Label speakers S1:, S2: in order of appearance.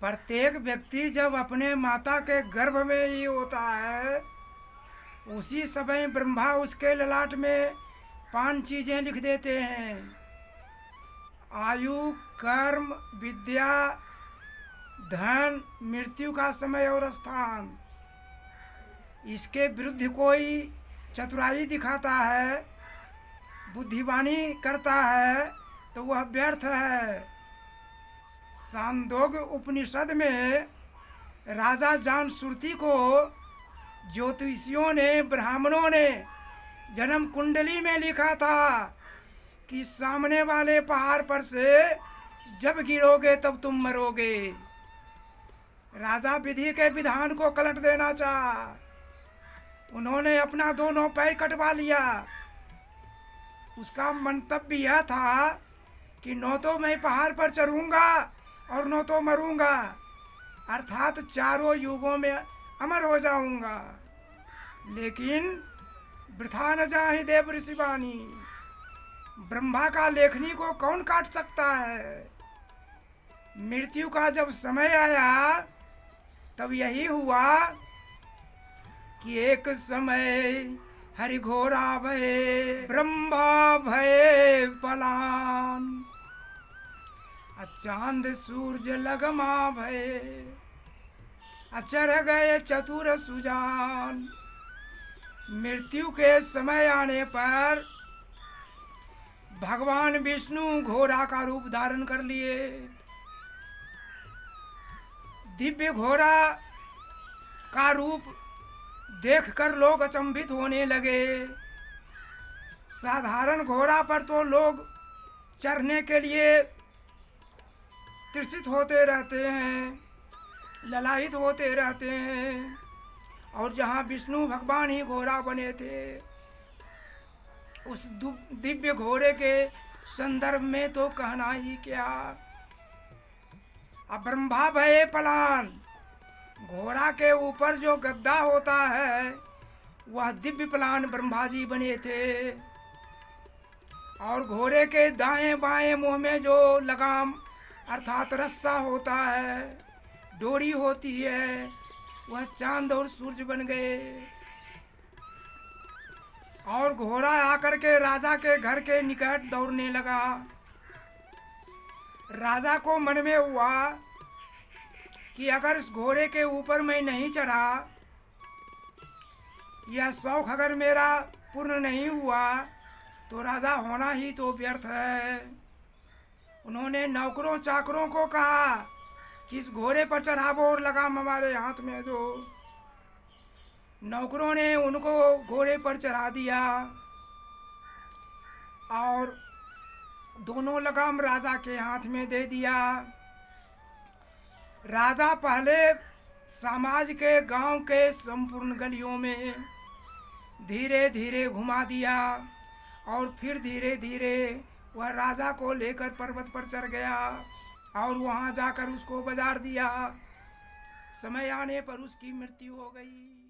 S1: प्रत्येक व्यक्ति जब अपने माता के गर्भ में ही होता है, उसी समय ब्रह्मा उसके ललाट में 5 चीजें लिख देते हैं: आयु, कर्म, विद्या, धन, मृत्यु का समय और स्थान। इसके विरुद्ध कोई चतुराई दिखाता है, बुद्धिवानी करता है, तो वह व्यर्थ है। छांदोग्य उपनिषद में राजा जानश्रुति को ज्योतिषियों ने, ब्राह्मणों ने जन्म कुंडली में लिखा था कि सामने वाले पहाड़ पर से जब गिरोगे तब तुम मरोगे। राजा विधि के विधान को कलट देना चाहा। उन्होंने अपना दोनों पैर कटवा लिया। उसका मंतव्य यह था कि न तो मैं पहाड़ पर चढ़ूंगा और न तो मरूंगा, अर्थात चारों युगों में अमर हो जाऊंगा। लेकिन वृथा न जाहि देव ऋषि वाणी। ब्रह्मा का लेखनी को कौन काट सकता है। मृत्यु का जब समय आया तब यही हुआ कि एक समय हरि घोरा भये, ब्रह्मा भये पलान, चांद सूरज लगमा भये, चढ़ गए चतुर सुजान। मृत्यु के समय आने पर भगवान विष्णु घोड़ा का रूप धारण कर लिए। दिव्य घोड़ा का रूप देखकर लोग अचंभित होने लगे। साधारण घोड़ा पर तो लोग चढ़ने के लिए तृषित होते रहते हैं, ललायित होते रहते हैं, और जहाँ विष्णु भगवान ही घोड़ा बने थे, उस दिव्य घोड़े के संदर्भ में तो कहना ही क्या। अब ब्रह्मा भये पलान, घोड़ा के ऊपर जो गद्दा होता है वह दिव्य पलान ब्रह्मा जी बने थे। और घोड़े के दाएं बाएं मुंह में जो लगाम अर्थात रस्सा होता है, डोरी होती है, वह चांद और सूरज बन गए। और घोड़ा आकर के राजा के घर के निकट दौड़ने लगा। राजा को मन में हुआ कि अगर इस घोड़े के ऊपर मैं नहीं चढ़ा, यह शौक अगर मेरा पूर्ण नहीं हुआ, तो राजा होना ही तो व्यर्थ है। उन्होंने नौकरों चाकरों को कहा कि इस घोड़े पर चढ़ावो और लगाम हमारे हाथ में दो। नौकरों ने उनको घोड़े पर चढ़ा दिया और दोनों लगाम राजा के हाथ में दे दिया। राजा पहले समाज के गांव के संपूर्ण गलियों में धीरे धीरे घुमा दिया और फिर धीरे धीरे वह राजा को लेकर पर्वत पर चढ़ गया और वहां जाकर उसको बाजार दिया। समय आने पर उसकी मृत्यु हो गई।